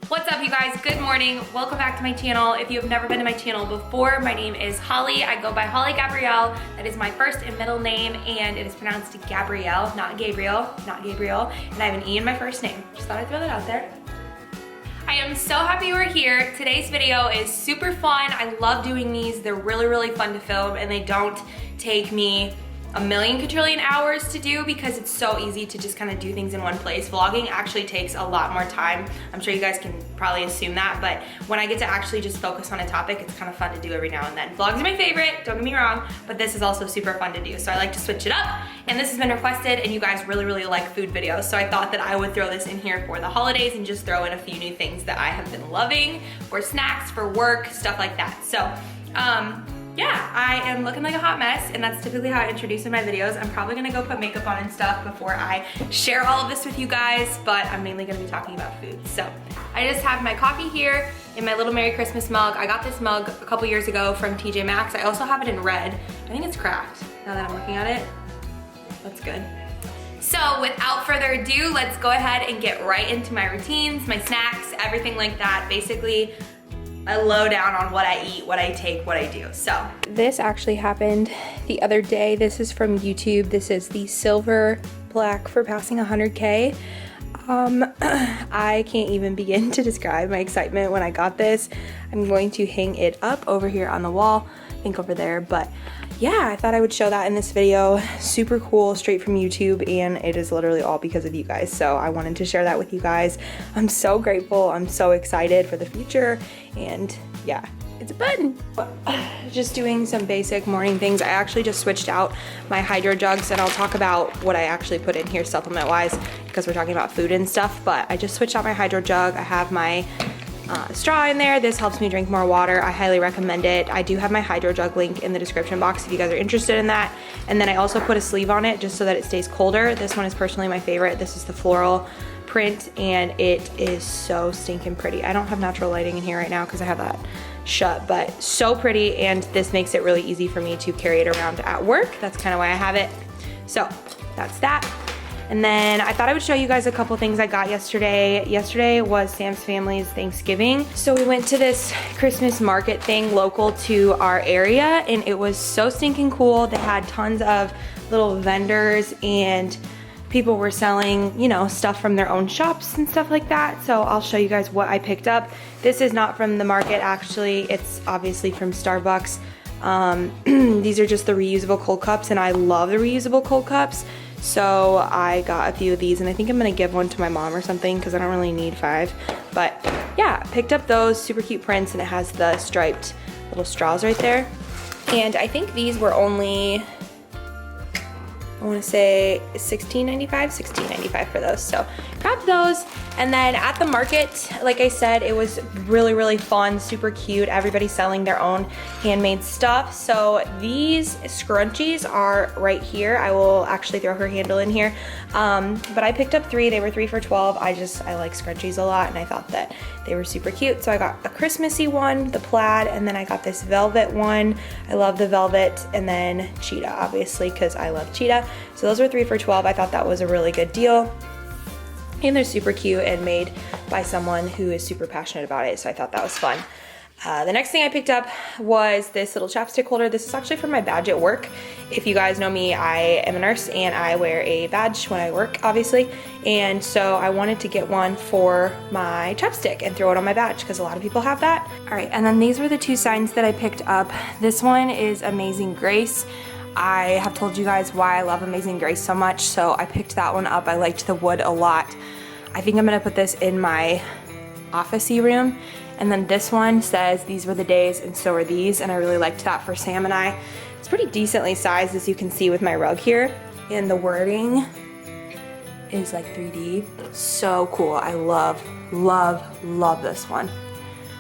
What's up, you guys? Good morning. Welcome back to my channel. If you have never been to my channel before, my name is Holly. I go by Holly Gabrielle. That is my first and middle name, and it is pronounced Gabrielle, not Gabriel, not Gabriel. And I have an E in my first name. Just thought I'd throw that out there. I am so happy you are here. Today's video is super fun. I love doing these. They're really fun to film, and they don't take me a million quadrillion hours to do because it's so easy to just kind of do things in one place. Vlogging actually takes a lot more time. I'm sure you guys can probably assume that, but when I get to actually just focus on a topic, it's kind of fun to do every now and then. Vlogs are my favorite, don't get me wrong, but this is also super fun to do. So I like to switch it up, and this has been requested, and you guys really like food videos. So I thought that I would throw this in here for the holidays and just throw in a few new things that I have been loving for snacks, for work, stuff like that. So, yeah, I am looking like a hot mess, and that's typically how I introduce in my videos. I'm probably gonna go put makeup on and stuff before I share all of this with you guys, but I'm mainly gonna be talking about food. So I just have my coffee here in my little Merry Christmas mug. I got this mug a couple years ago from TJ Maxx. I also have it in red. I think it's cracked now that I'm looking at it. That's good. So without further ado, let's go ahead and get right into my routines, my snacks, everything like that. Basically, a lowdown on what I eat, what I take, what I do. So this actually happened the other day. This is from YouTube. This is the silver plaque for passing 100K. I can't even begin to describe my excitement when I got this. I'm going to hang it up over here on the wall, I think over there, but yeah, I thought I would show that in this video. Super cool, straight from YouTube, and it is literally all because of you guys. So I wanted to share that with you guys. I'm so grateful, I'm so excited for the future, and yeah, it's a button. Just doing some basic morning things. I actually just switched out my HYDROJUGs, and I'll talk about what I actually put in here supplement-wise because we're talking about food and stuff, but I just switched out my HYDROJUG. I have my straw in there. This helps me drink more water. I highly recommend it. I do have my HYDROJUG link in the description box if you guys are interested in that. And then I also put a sleeve on it just so that it stays colder. This one is personally my favorite. This is the floral print, and it is so stinking pretty. I don't have natural lighting in here right now because I have that shut, but so pretty, and this makes it really easy for me to carry it around at work. That's kind of why I have it. So that's that. And then I thought I would show you guys a couple things I got yesterday. Yesterday was Sam's family's Thanksgiving. So we went to this Christmas market thing local to our area, and it was so stinking cool. They had tons of little vendors, and people were selling, you know, stuff from their own shops and stuff like that. So I'll show you guys what I picked up. This is not from the market, actually. It's obviously from Starbucks. These are just the reusable cold cups, and I love the reusable cold cups. So I got a few of these, and I think I'm gonna give one to my mom or something because I don't really need 5. But yeah, picked up those super cute prints, and it has the striped little straws right there. And I think these were only, I wanna say $16.95 for those. So grabbed those. And then at the market, like I said, it was really fun, super cute. Everybody's selling their own handmade stuff. So these scrunchies are right here. I will actually throw her handle in here. But I picked up 3, they were 3 for $12. I like scrunchies a lot, and I thought that they were super cute. So I got a Christmassy one, the plaid, and then I got this velvet one. I love the velvet, and then cheetah, obviously, because I love cheetah. So those were 3 for $12. I thought that was a really good deal. And they're super cute and made by someone who is super passionate about it, so I thought that was fun. The next thing I picked up was this little chapstick holder. This is actually for my badge at work. If you guys know me, I am a nurse, and I wear a badge when I work, obviously. And so I wanted to get one for my chapstick and throw it on my badge because a lot of people have that. All right, and then these were the 2 signs that I picked up. This one is Amazing Grace. I have told you guys why I love Amazing Grace so much, so I picked that one up. I liked the wood a lot. I think I'm gonna put this in my office-y room. And then this one says, these were the days and so are these, and I really liked that for Sam and I. It's pretty decently sized, as you can see with my rug here, and the wording is like 3D. So cool. I love this one.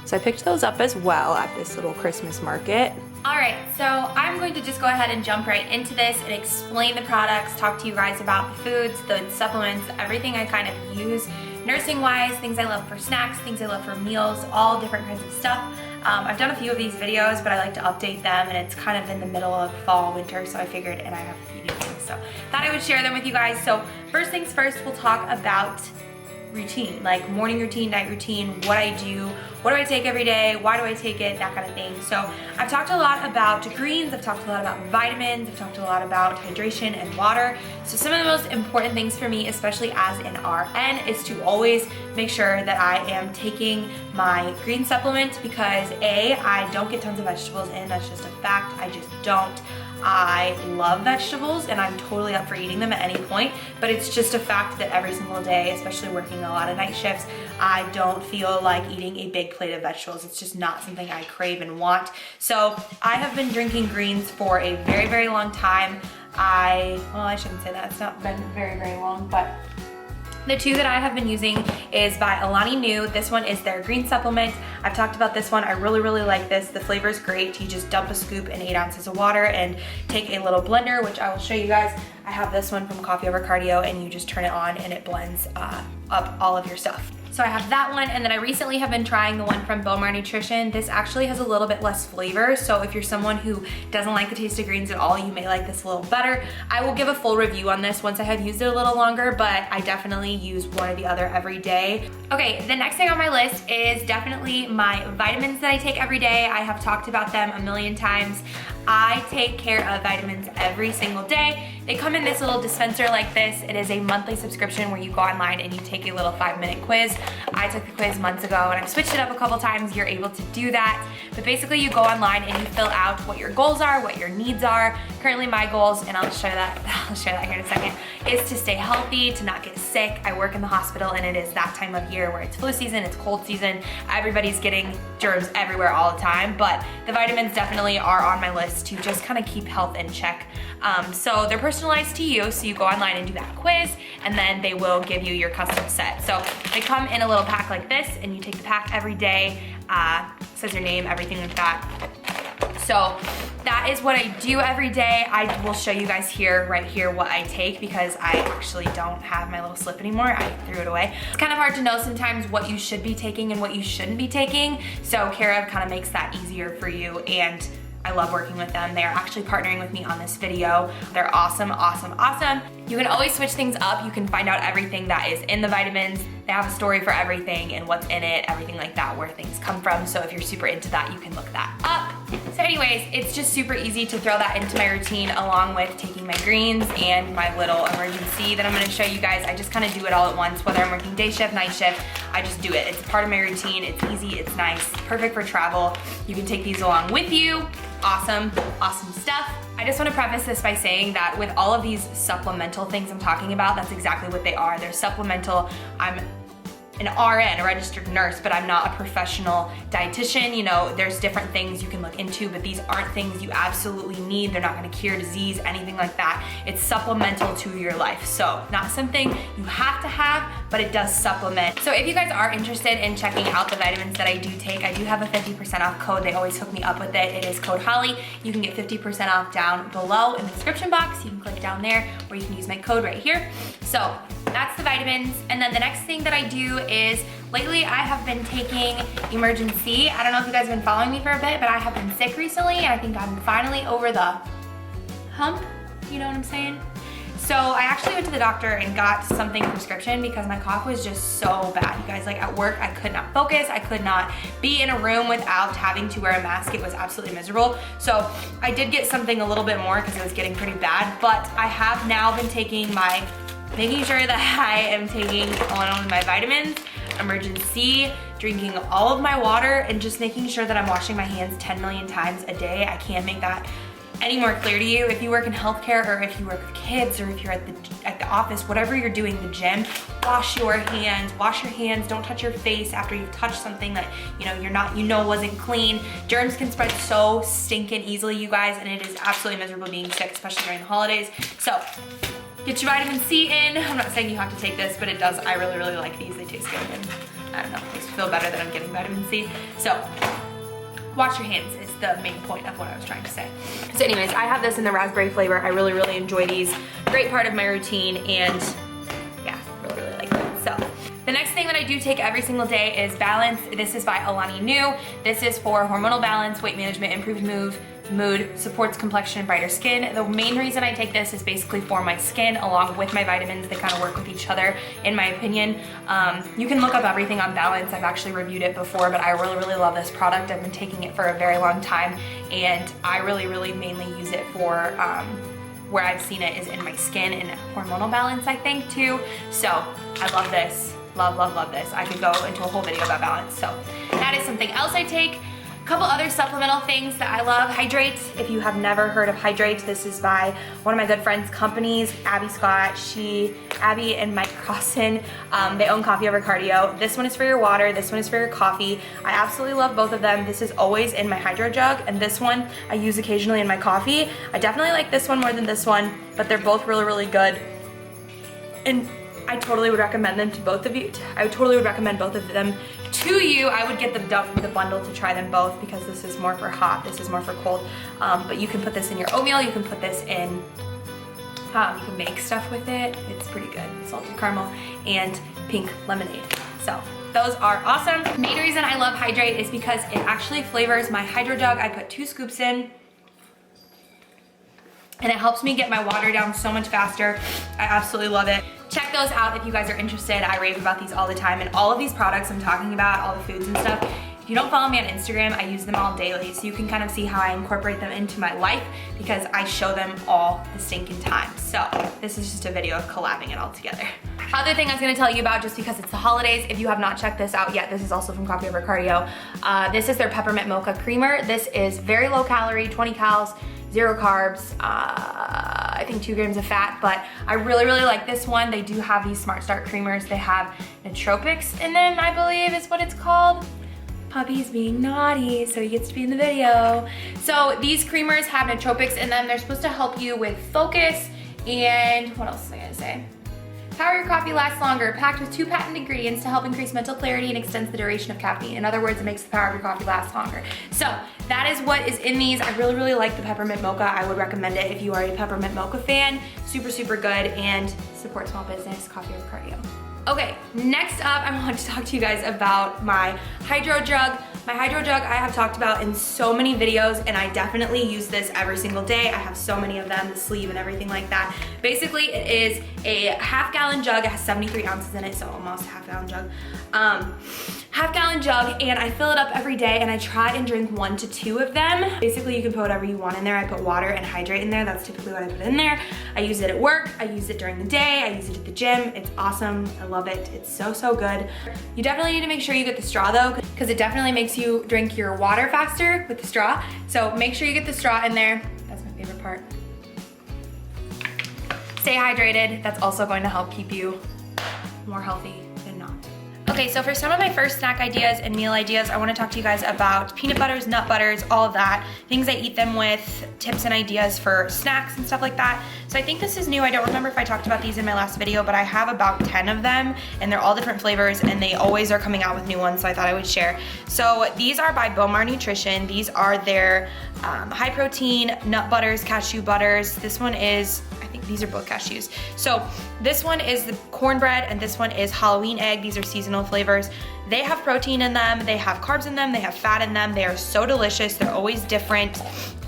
So I picked those up as well at this little Christmas market. All right, so I'm going to just go ahead and jump right into this and explain the products, talk to you guys about the foods, the supplements, everything I kind of use nursing-wise, things I love for snacks, things I love for meals, all different kinds of stuff. I've done a few of these videos, but I like to update them, and it's kind of in the middle of fall, winter, so I figured, and I have a few new things, so thought I would share them with you guys. So first things first, we'll talk about routine, like morning routine, night routine, what I do, what do I take every day, why do I take it, that kind of thing. So I've talked a lot about greens, I've talked a lot about vitamins, I've talked a lot about hydration and water. So some of the most important things for me, especially as an RN, is to always make sure that I am taking my green supplement because A, I don't get tons of vegetables in, that's just a fact, I just don't. I love vegetables and I'm totally up for eating them at any point, but it's just a fact that every single day, especially working a lot of night shifts, I don't feel like eating a big plate of vegetables. It's just not something I crave and want. So I have been drinking greens for a very, very long time. Well, I shouldn't say that, it's not been very, very long, but the two that I have been using is by ALANINU. This one is their green supplement. I've talked about this one. I really, really like this. The flavor is great. You just dump a scoop in 8 ounces of water and take a little blender, which I will show you guys. I have this one from Coffee Over Cardio, and you just turn it on and it blends up all of your stuff. So I have that one, and then I recently have been trying the one from BOWMAR Nutrition. This actually has a little bit less flavor, so if you're someone who doesn't like the taste of greens at all, you may like this a little better. I will give a full review on this once I have used it a little longer, but I definitely use one or the other every day. Okay, the next thing on my list is definitely my vitamins that I take every day. I have talked about them a million times. I take care of vitamins every single day. They come in this little dispenser like this. It is a monthly subscription where you go online and you take a little 5-minute quiz. I took the quiz months ago and I've switched it up a couple times. You're able to do that. But basically you go online and you fill out what your goals are, what your needs are. Currently my goals, and I'll share that here in a second, is to stay healthy, to not get sick. I work in the hospital and it is that time of year where it's flu season, it's cold season. Everybody's getting germs everywhere all the time, but the vitamins definitely are on my list to just kind of keep health in check. So they're personalized to you, so you go online and do that quiz, and then they will give you your custom set. So they come in a little pack like this, and you take the pack every day, says your name, everything like that. So that is what I do every day. I will show you guys right here, what I take, because I actually don't have my little slip anymore. I threw it away. It's kind of hard to know sometimes what you should be taking and what you shouldn't be taking. So Kara kind of makes that easier for you, and I love working with them. They are actually partnering with me on this video. They're awesome, awesome, awesome. You can always switch things up. You can find out everything that is in the vitamins. They have a story for everything and what's in it, everything like that, where things come from. So if you're super into that, you can look that up. So anyways, it's just super easy to throw that into my routine along with taking my greens and my little EMERGEN-C that I'm gonna show you guys. I just kind of do it all at once, whether I'm working day shift, night shift, I just do it. It's part of my routine, it's easy, it's nice, perfect for travel. You can take these along with you. Awesome, awesome stuff. I just want to preface this by saying that with all of these supplemental things I'm talking about, that's exactly what they are. They're supplemental. I'm an RN, a registered nurse, but I'm not a professional dietitian. You know, there's different things you can look into, but these aren't things you absolutely need. They're not gonna cure disease, anything like that. It's supplemental to your life. So not something you have to have, but it does supplement. So if you guys are interested in checking out the vitamins that I do take, I do have a 50% off code. They always hook me up with it. It is code Holley. You can get 50% off down below in the description box. You can click down there, or you can use my code right here. So that's the vitamins. And then the next thing that I do is, lately I have been taking EMERGEN-C. I don't know if you guys have been following me for a bit, but I have been sick recently, and I think I'm finally over the hump, you know what I'm saying? So I actually went to the doctor and got something prescription because my cough was just so bad. You guys, like at work, I could not focus. I could not be in a room without having to wear a mask. It was absolutely miserable. So I did get something a little bit more because it was getting pretty bad, but I have now been making sure that I am taking all of my vitamins, EMERGEN-C, drinking all of my water, and just making sure that I'm washing my hands 10 million times a day. I can't make that any more clear to you. If you work in healthcare, or if you work with kids, or if you're at the office, whatever you're doing, the gym, wash your hands, don't touch your face after you've touched something that you know wasn't clean. Germs can spread so stinking easily, you guys, and it is absolutely miserable being sick, especially during the holidays. So get your vitamin C in. I'm not saying you have to take this, but it does. I really, really like these. They taste good, and I don't know, it makes me feel better that I'm getting vitamin C. So wash your hands is the main point of what I was trying to say. So anyways, I have this in the raspberry flavor. I really, really enjoy these. Great part of my routine, and yeah, really, really like them. So the next thing that I do take every single day is Balance. This is by ALANINU. This is for hormonal balance, weight management, improved mood, mood, supports complexion and brighter skin. The main reason I take this is basically for my skin along with my vitamins. They kind of work with each other in my opinion. You can look up everything on Balance. I've actually reviewed it before, but I really love this product. I've been taking it for a very long time and I really mainly use it for where I've seen it is in my skin and hormonal balance, I think too. So I love this, love this. I could go into a whole video about Balance. So that is something else I take. A couple other supplemental things that I love. Hydrate. If you have never heard of Hydrate, this is by one of my good friends' companies, Abby Scott. Abby and Mike Crossan, they own Coffee Over Cardio. This one is for your water, this one is for your coffee. I absolutely love both of them. This is always in my HYDROJUG, and this one I use occasionally in my coffee. I definitely like this one more than this one, but they're both really good. And I totally would recommend them to both of you. I totally would recommend both of them to you. I would get the bundle to try them both because this is more for hot, this is more for cold. But you can put this in your oatmeal, you can put this in, you can make stuff with it. It's pretty good. Salted caramel and pink lemonade. So those are awesome. The main reason I love Hydrate is because it actually flavors my HYDROJUG. I put 2 scoops in, and it helps me get my water down so much faster. I absolutely love it. Check those out if you guys are interested. I rave about these all the time, and all of these products I'm talking about, all the foods and stuff, if you don't follow me on Instagram, I use them all daily, so you can kind of see how I incorporate them into my life because I show them all the stinking time. So this is just a video of collabing it all together. Other thing I was gonna tell you about, just because it's the holidays, if you have not checked this out yet, this is also from Coffee Over Cardio. This is their peppermint mocha creamer. This is very low calorie, 20 calories, 0 carbs, I think 2 grams of fat, but I really like this one. They do have these Smart Start creamers. They have nootropics in them, I believe is what it's called. Puppy's being naughty, so he gets to be in the video. So these creamers have nootropics in them. They're supposed to help you with focus and what else was I gonna say? Power your coffee lasts longer, packed with 2 patent ingredients to help increase mental clarity and extends the duration of caffeine. In other words, it makes the power of your coffee last longer. So that is what is in these. I really like the peppermint mocha. I would recommend it if you are a peppermint mocha fan. Super good and support small business, Coffee Over Cardio. Okay, next up, I want to talk to you guys about my HYDROJUG. My HYDROJUG I have talked about in so many videos, and I definitely use this every single day. I have so many of them, the sleeve and everything like that. Basically, it is a half-gallon jug. It has 73 ounces in it, so almost a half-gallon jug. Half-gallon jug, and I fill it up every day, and I try and drink 1 to 2 of them. Basically, you can put whatever you want in there. I put water and Hydrate in there. That's typically what I put in there. I use it at work. I use it during the day. I use it at the gym. It's awesome. I love it. It's so good. You definitely need to make sure you get the straw though, because it definitely makes you drink your water faster with the straw. So make sure you get the straw in there. That's my favorite part. Stay hydrated. That's also going to help keep you more healthy than not. Okay, so for some of my first snack ideas and meal ideas, I want to talk to you guys about peanut butters, nut butters, all of that, things I eat them with, tips and ideas for snacks and stuff like that. So I think this is new. I don't remember if I talked about these in my last video, but I have about 10 of them, and they're all different flavors, and they always are coming out with new ones, so I thought I would share. So these are by BOWMAR Nutrition. These are their high protein nut butters, cashew butters. This one is, I think these are both cashews. So this one is the cornbread, and this one is Halloween egg. These are seasonal flavors. They have protein in them, they have carbs in them, they have fat in them. They are so delicious. They're always different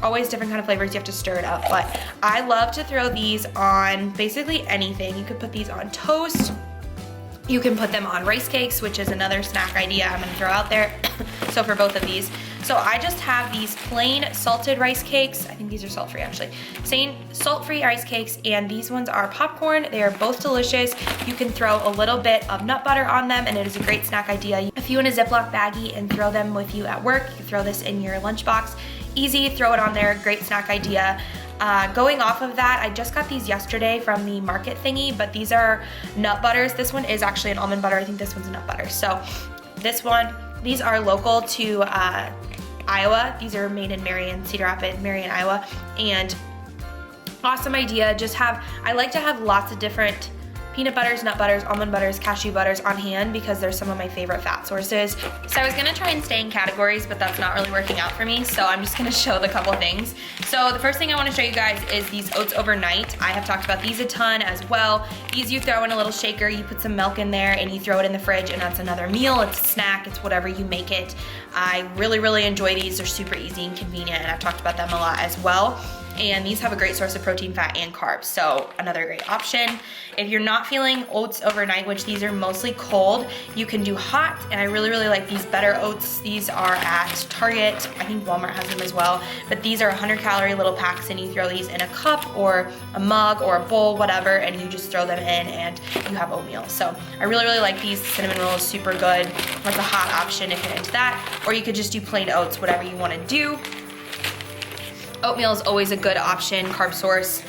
kind of flavors. You have to stir it up, but I love to throw these on basically anything. You could put these on toast. You can put them on rice cakes, which is another snack idea I'm gonna throw out there. So for both of these. So I just have these plain salted rice cakes. I think these are salt-free actually. Plain salt-free rice cakes, and these ones are popcorn. They are both delicious. You can throw a little bit of nut butter on them, and it is a great snack idea. A few in a Ziploc baggie and throw them with you at work. You can throw this in your lunchbox. Easy, throw it on there, great snack idea. Going off of that, I just got these yesterday from the market thingy, but these are nut butters. This one is actually an almond butter. I think this one's a nut butter. So this one, these are local to Iowa. These are made in Marion, Cedar Rapids, Marion, Iowa. And awesome idea. I like to have lots of different peanut butters, nut butters, almond butters, cashew butters on hand because they're some of my favorite fat sources. So I was gonna try and stay in categories, but that's not really working out for me, so I'm just gonna show the couple things. So the first thing I wanna show you guys is these oats overnight. I have talked about these a ton as well. These you throw in a little shaker, you put some milk in there, and you throw it in the fridge, and that's another meal. It's a snack, it's whatever you make it. I really enjoy these. They're super easy and convenient, and I've talked about them a lot as well. And these have a great source of protein, fat, and carbs, so another great option. If you're not feeling oats overnight, which these are mostly cold, you can do hot, and I really like these Better Oats. These are at Target. I think Walmart has them as well, but these are 100-calorie little packs, and you throw these in a cup or a mug or a bowl, whatever, and you just throw them in, and you have oatmeal. So I really like these. Cinnamon roll is super good. That's a hot option if you're into that, or you could just do plain oats, whatever you want to do. Oatmeal is always a good option, carb source.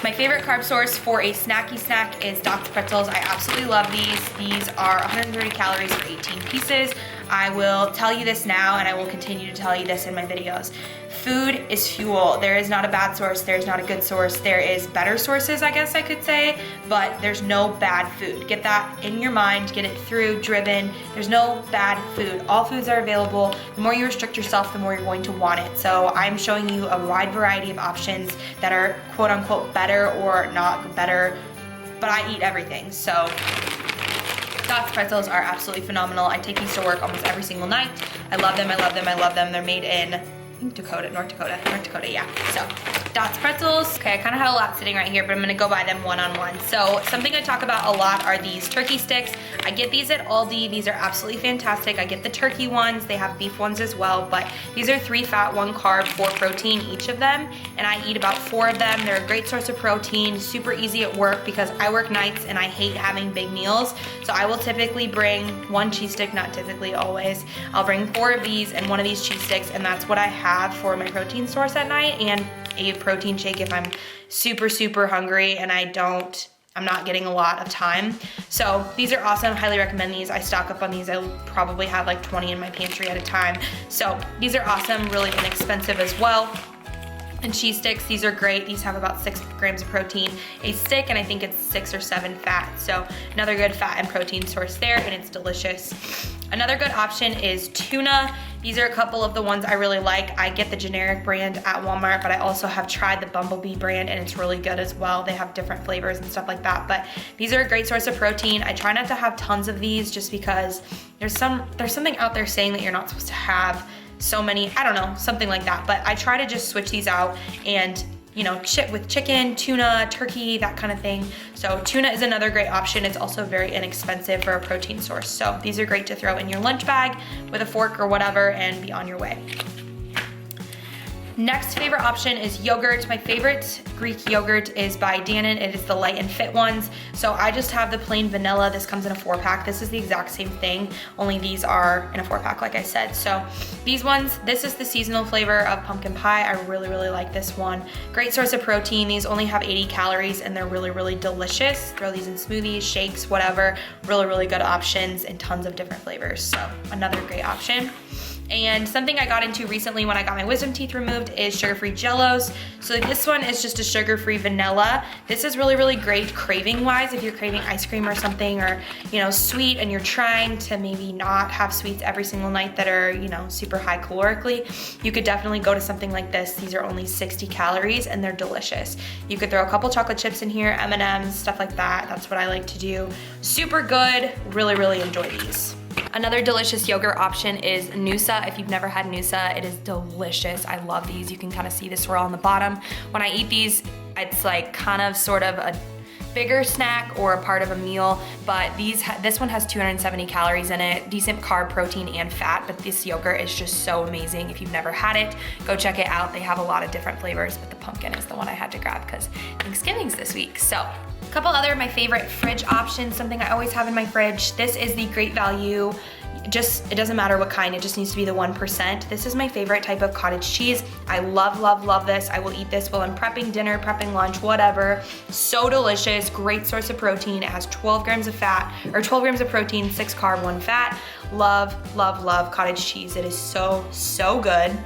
My favorite carb source for a snacky snack is Dr. Pretzels. I absolutely love these. These are 130 calories for 18 pieces. I will tell you this now, and I will continue to tell you this in my videos. Food is fuel. There is not a bad source, there is not a good source. There is better sources, I guess I could say, but there's no bad food. Get that in your mind, get it through, driven. There's no bad food. All foods are available. The more you restrict yourself, the more you're going to want it. So I'm showing you a wide variety of options that are quote unquote better or not better, but I eat everything. So Dr. Pretzels are absolutely phenomenal. I take these to work almost every single night. I love them. They're made in North Dakota, yeah. So, Dots Pretzels. Okay, I kind of have a lot sitting right here, but I'm gonna go buy them one-on-one. So, something I talk about a lot are these turkey sticks. I get these at Aldi. These are absolutely fantastic. I get the turkey ones. They have beef ones as well, but these are 3 fat, 1 carb, 4 protein, each of them, and I eat about 4 of them. They're a great source of protein, super easy at work because I work nights and I hate having big meals. So, I will typically bring 1 cheese stick, not typically, always. I'll bring 4 of these and 1 of these cheese sticks, and that's what I have for my protein source at night, and a protein shake if I'm super hungry and I'm not getting a lot of time. So these are awesome, highly recommend these. I stock up on these. I probably have like 20 in my pantry at a time. So these are awesome, really inexpensive as well. And cheese sticks, these are great. These have about 6 grams of protein a stick, and I think it's 6 or 7 fat. So another good fat and protein source there, and it's delicious. Another good option is tuna. These are a couple of the ones I really like. I get the generic brand at Walmart, but I also have tried the Bumblebee brand, and it's really good as well. They have different flavors and stuff like that, but these are a great source of protein. I try not to have tons of these just because there's something out there saying that you're not supposed to have so many, I don't know, something like that. But I try to just switch these out and, you know, with chicken, tuna, turkey, that kind of thing. So tuna is another great option. It's also very inexpensive for a protein source. So these are great to throw in your lunch bag with a fork or whatever and be on your way. Next favorite option is yogurt. My favorite Greek yogurt is by Dannon. It is the light and fit ones. So I just have the plain vanilla. This comes in a 4-pack. This is the exact same thing, only these are in a 4-pack like I said. So these ones, this is the seasonal flavor of pumpkin pie. I really like this one. Great source of protein. These only have 80 calories and they're really delicious. Throw these in smoothies, shakes, whatever. Really good options and tons of different flavors. So another great option. And something I got into recently when I got my wisdom teeth removed is sugar-free Jellos. So this one is just a sugar-free vanilla. This is really great craving-wise if you're craving ice cream or something, or, you know, sweet, and you're trying to maybe not have sweets every single night that are, you know, super high calorically. You could definitely go to something like this. These are only 60 calories and they're delicious. You could throw a couple chocolate chips in here, M&Ms, stuff like that. That's what I like to do. Super good, really enjoy these. Another delicious yogurt option is Noosa. If you've never had Noosa, it is delicious. I love these. You can kind of see the swirl on the bottom. When I eat these, it's like kind of sort of a bigger snack or a part of a meal, but this one has 270 calories in it, decent carb, protein, and fat, but this yogurt is just so amazing. If you've never had it, go check it out. They have a lot of different flavors, but the pumpkin is the one I had to grab because Thanksgiving's this week. So a couple other of my favorite fridge options, something I always have in my fridge. This is the Great Value. It doesn't matter what kind, it just needs to be the 1%. This is my favorite type of cottage cheese. I love this. I will eat this while I'm prepping dinner, prepping lunch, whatever. So delicious, great source of protein. It has 12 grams of fat, or 12 grams of protein, 6 carb, 1 fat. Love cottage cheese. It is so good.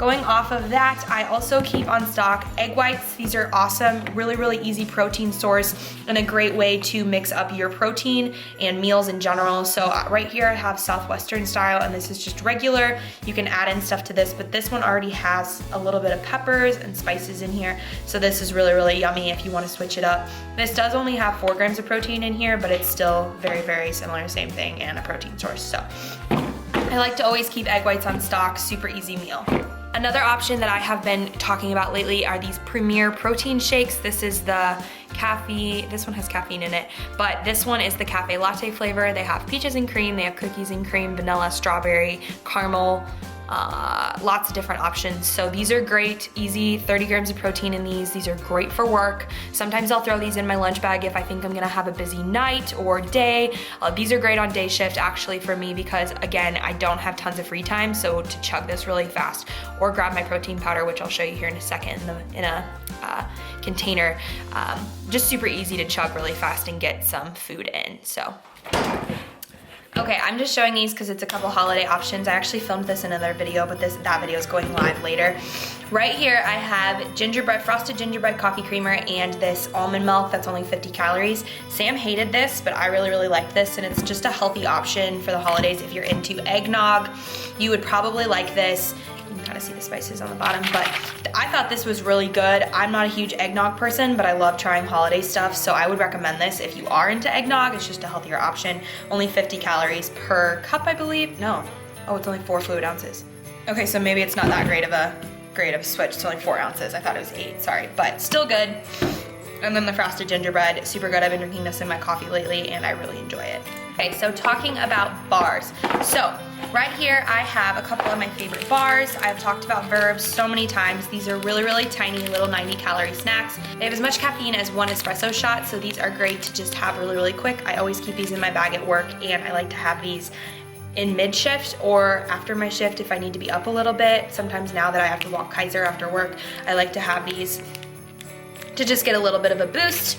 Going off of that, I also keep on stock egg whites. These are awesome, really, really easy protein source and a great way to mix up your protein and meals in general. So right here I have Southwestern style, and this is just regular. You can add in stuff to this, but this one already has a little bit of peppers and spices in here. So this is really, really yummy if you want to switch it up. This does only have 4 grams of protein in here, but it's still very, very similar, same thing, and a protein source. So I like to always keep egg whites on stock, super easy meal. Another option that I have been talking about lately are these Premier protein shakes. This is the caffeine, this one has caffeine in it, but this one is the cafe latte flavor. They have peaches and cream, they have cookies and cream, vanilla, strawberry, caramel, lots of different options. So these are great, easy, 30 grams of protein in these. These are great for work. Sometimes I'll throw these in my lunch bag if I think I'm gonna have a busy night or day. These are great on day shift actually for me because again, I don't have tons of free time, so to chug this really fast or grab my protein powder, which I'll show you here in a second in a container. Just super easy to chug really fast and get some food in, so. Okay, I'm just showing these because it's a couple holiday options. I actually filmed this in another video, but that video is going live later. Right here, I have gingerbread, frosted gingerbread coffee creamer and this almond milk that's only 50 calories. Sam hated this, but I really, really liked this, and it's just a healthy option for the holidays. If you're into eggnog, you would probably like this. You can kind of see the spices on the bottom, but I thought this was really good. I'm not a huge eggnog person, but I love trying holiday stuff, so I would recommend this if you are into eggnog. It's just a healthier option. Only 50 calories per cup, I believe. No, oh, it's only 4 fluid ounces. Okay, so maybe it's not that great of a switch. It's only 4 ounces. I thought it was 8, sorry, but still good. And then the frosted gingerbread, super good. I've been drinking this in my coffee lately, and I really enjoy it. Okay, so talking about bars. So right here, I have a couple of my favorite bars. I've talked about Verbs so many times. These are really, really tiny little 90-calorie snacks. They have as much caffeine as 1 espresso shot, so these are great to just have really, really quick. I always keep these in my bag at work, and I like to have these in mid-shift or after my shift if I need to be up a little bit. Sometimes now that I have to walk Kaiser after work, I like to have these to just get a little bit of a boost.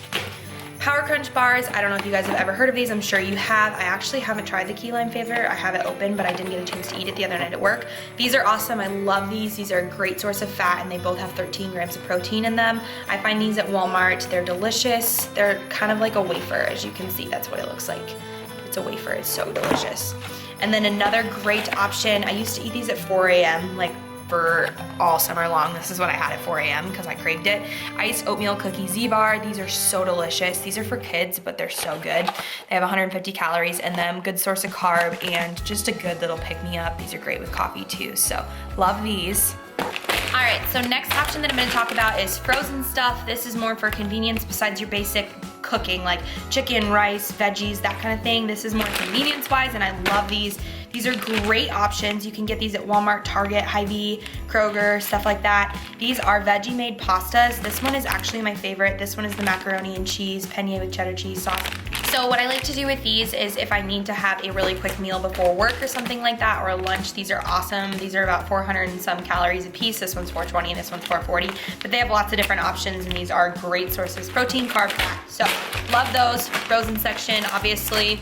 Power Crunch bars, I don't know if you guys have ever heard of these. I'm sure you have. I actually haven't tried the key lime flavor. I have it open, but I didn't get a chance to eat it the other night at work. These are awesome. I love these. These are a great source of fat, and they both have 13 grams of protein in them. I find these at Walmart. They're delicious. They're kind of like a wafer, as you can see. That's what it looks like. It's a wafer. It's so delicious. And then another great option, I used to eat these at 4 a.m. like for all summer long. This is what I had at 4 a.m. because I craved it. Iced oatmeal cookie Z-bar. These are so delicious. These are for kids, but they're so good. They have 150 calories in them, good source of carb, and just a good little pick-me-up. These are great with coffee too, so love these. All right, so next option that I'm gonna talk about is frozen stuff. This is more for convenience besides your basic cooking, like chicken, rice, veggies, that kind of thing. This is more convenience-wise, and I love these. These are great options. You can get these at Walmart, Target, Hy-Vee, Kroger, stuff like that. These are veggie-made pastas. This one is actually my favorite. This one is the macaroni and cheese, penne with cheddar cheese sauce. So what I like to do with these is if I need to have a really quick meal before work or something like that, or a lunch, these are awesome. These are about 400 and some calories a piece. This one's 420 and this one's 440, but they have lots of different options, and these are great sources, protein, carb, fat. So love those. Frozen section, obviously.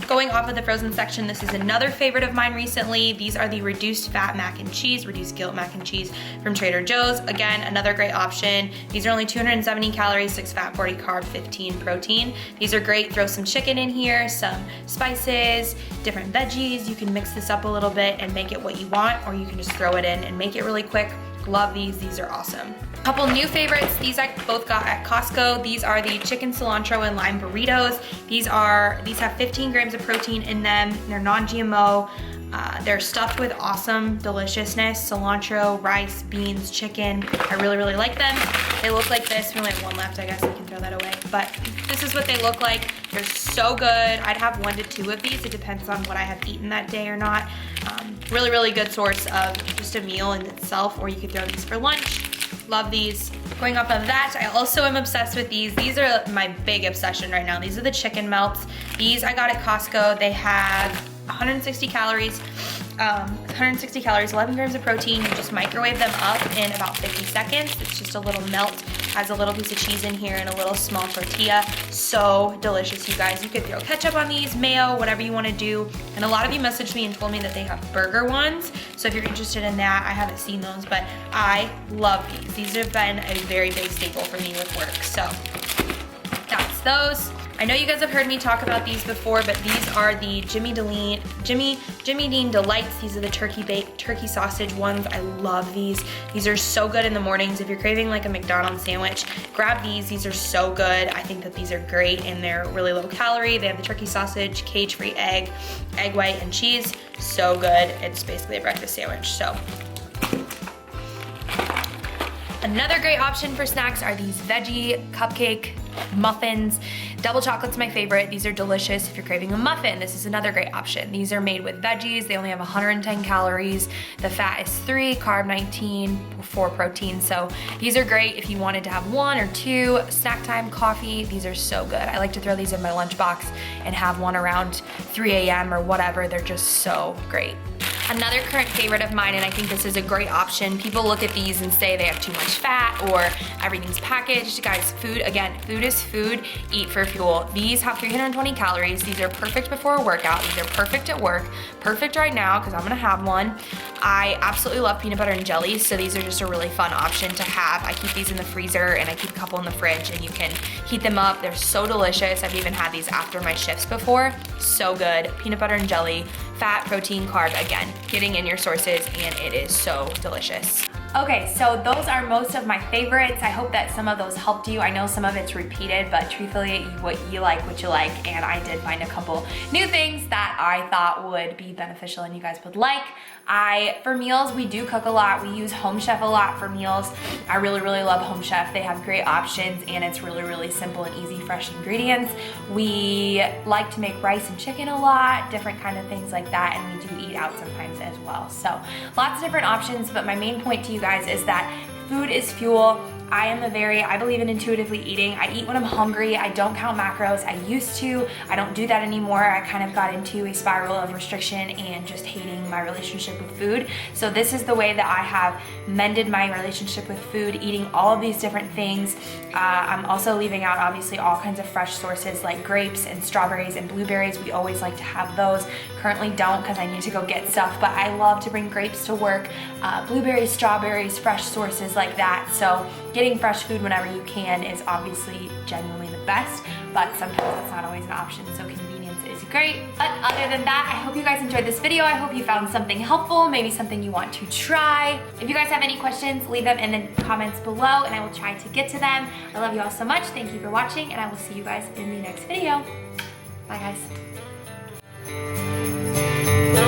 Going off of the frozen section, this is another favorite of mine recently. These are the reduced fat mac and cheese, reduced guilt mac and cheese from Trader Joe's. Again, another great option. These are only 270 calories, 6 fat, 40 carb, 15 protein. These are great. Throw some chicken in here, some spices, different veggies. You can mix this up a little bit and make it what you want, or you can just throw it in and make it really quick. Love these. These are awesome. Couple new favorites, these I both got at Costco. These are the chicken cilantro and lime burritos. These have 15 grams of protein in them. They're non-GMO. They're stuffed with awesome deliciousness, cilantro, rice, beans, chicken. I really, really like them. They look like this. We only have one left, I guess I can throw that away. But this is what they look like. They're so good. I'd have 1 to 2 of these. It depends on what I have eaten that day or not. Really, really good source of just a meal in itself, or you could throw these for lunch. Love these. Going off of that, I also am obsessed with these. These are my big obsession right now. These are the chicken melts. These I got at Costco. They have 160 calories, 160 calories, 11 grams of protein. You just microwave them up in about 50 seconds. It's just a little melt, has a little piece of cheese in here and a little small tortilla. So delicious, you guys. You could throw ketchup on these, mayo, whatever you want to do. And a lot of you messaged me and told me that they have burger ones. So if you're interested in that, I haven't seen those, but I love these. These have been a very big staple for me with work. So that's those. I know you guys have heard me talk about these before, but these are the Jimmy Dean Delights. These are the turkey sausage ones. I love these. These are so good in the mornings. If you're craving like a McDonald's sandwich, grab these. These are so good. I think that these are great and they're really low calorie. They have the turkey sausage, cage-free egg white, and cheese. So good. It's basically a breakfast sandwich. So another great option for snacks are these veggie cupcake muffins. Double chocolate's my favorite. These are delicious if you're craving a muffin. This is another great option. These are made with veggies. They only have 110 calories. The fat is 3, carb 19, 4 protein. So these are great if you wanted to have 1 or 2, snack time, coffee. These are so good. I like to throw these in my lunchbox and have one around 3 a.m. or whatever. They're just so great. Another current favorite of mine, and I think this is a great option, people look at these and say they have too much fat or everything's packaged. Guys, food is food, eat for fuel. These have 320 calories. These are perfect before a workout. These are perfect at work, perfect right now because I'm gonna have one. I absolutely love peanut butter and jelly, so these are just a really fun option to have. I keep these in the freezer and I keep a couple in the fridge and you can heat them up. They're so delicious. I've even had these after my shifts before. So good. Peanut butter and jelly, fat, protein, carb, again, getting in your sources, and it is so delicious. Okay, so those are most of my favorites. I hope that some of those helped you. I know some of it's repeated, but truthfully, what you like, and I did find a couple new things that I thought would be beneficial and you guys would like. For meals, we do cook a lot. We use Home Chef a lot for meals. I really love Home Chef. They have great options and it's really simple and easy, fresh ingredients. We like to make rice and chicken a lot, different kind of things like that, and we do eat out sometimes as well. So lots of different options, but my main point to you guys is that food is fuel. I believe in intuitively eating. I eat when I'm hungry. I don't count macros. I used to. I don't do that anymore. I kind of got into a spiral of restriction and just hating my relationship with food. So this is the way that I have mended my relationship with food, eating all of these different things. I'm also leaving out obviously all kinds of fresh sources like grapes and strawberries and blueberries. We always like to have those. Currently don't because I need to go get stuff, but I love to bring grapes to work, blueberries, strawberries, fresh sources like that. So getting fresh food whenever you can is obviously genuinely the best, but sometimes that's not always an option, so convenience is great. But other than that, I hope you guys enjoyed this video. I hope you found something helpful, maybe something you want to try. If you guys have any questions, leave them in the comments below and I will try to get to them. I love you all so much. Thank you for watching and I will see you guys in the next video. Bye guys.